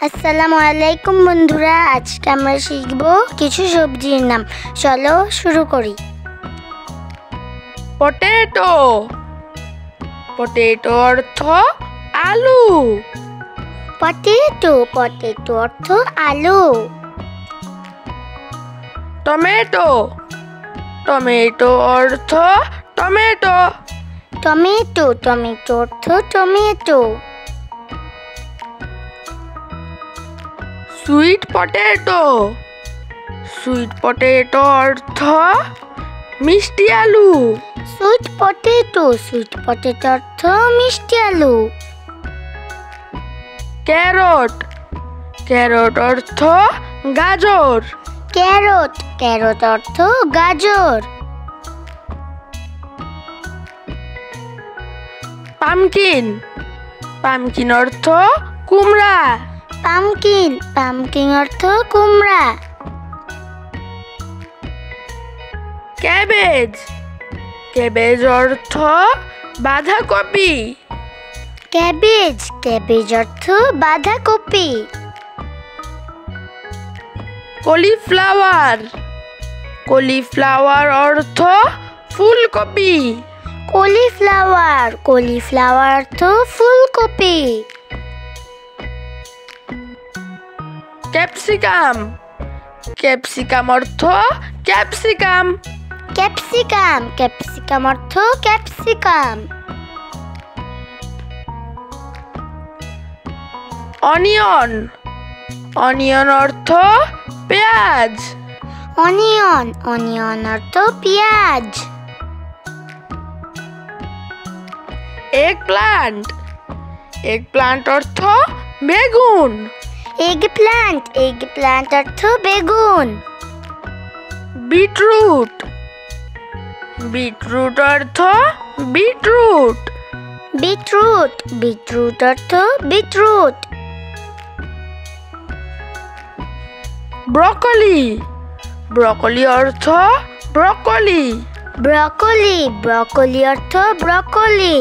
আসসালামু আলাইকুম বন্ধুরা, আজকে আমরা শিখব কিছু সবজির নাম। চলো শুরু করি। পটেটো। পটেটো অর্থ আলু। পটেটো পটেটো অর্থ আলু। টমেটো। টমেটো অর্থ টমেটো। টমেটো টমেটো অর্থ tomato. Sweet potato. Sweet potato অর্থ মিষ্টি আলু। সুইট পটেটো অর্থ মিষ্টি আলু। ক্যারট। ক্যারট অর্থ গাজর। ক্যারট অর্থ গাজর। পামকিন। পামকিন অর্থ কুমড়া। পামকিন অর্থ কুমড়া। ক্যাবেজ। ক্যাবেজ অর্থ বাঁধাকপি। ক্যাবেজ অর্থ বাঁধাকপি। কলিফ্লাওয়ার। কলিফ্লাওয়ার অর্থ ফুলকপি। কলিফ্লাওয়ার অর্থ ফুলকপি। ক্যাপসিকাম। ক্যাপসিকাম অর্থ ক্যাপসিকাম। ক্যাপসিকাম অর্থ ক্যাপসিকাম। অনিয়ন। অনিয়ন অর্থ পেঁয়াজ। অনিয়ন অর্থ পেঁয়াজ। এগপ্লান্ট। এগপ্লান্ট অর্থ বেগুন। এগপ্লান্ট অর্থ বেগুন। বিটরুট। বিটরুট অর্থ বিটরুট। বিটরুট অর্থ বিটরুট। ব্রকলি। ব্রকলি অর্থ ব্রকলি। ব্রকলি অর্থ ব্রকলি।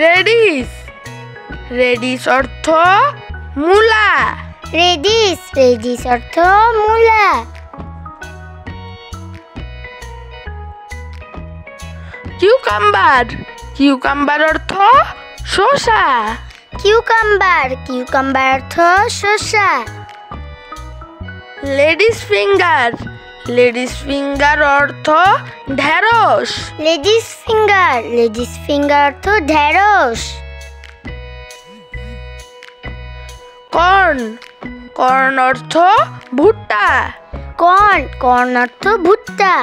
রেডিশ। রেডিশ অর্থ মূলা। রেডিশ অর্থ মূলা। কিউকাম্বার। কিউকাম্বার অর্থ শসা। কিউকাম্বার অর্থ শসা। Ladies finger. লেডিস ফিঙ্গার অর্থ ঢেঁড়স। লেডিস ফিঙ্গার অর্থ ঢেঁড়স। কর্ন। কর্ন অর্থ ভুট্টা। কর্ন অর্থ ভুট্টা।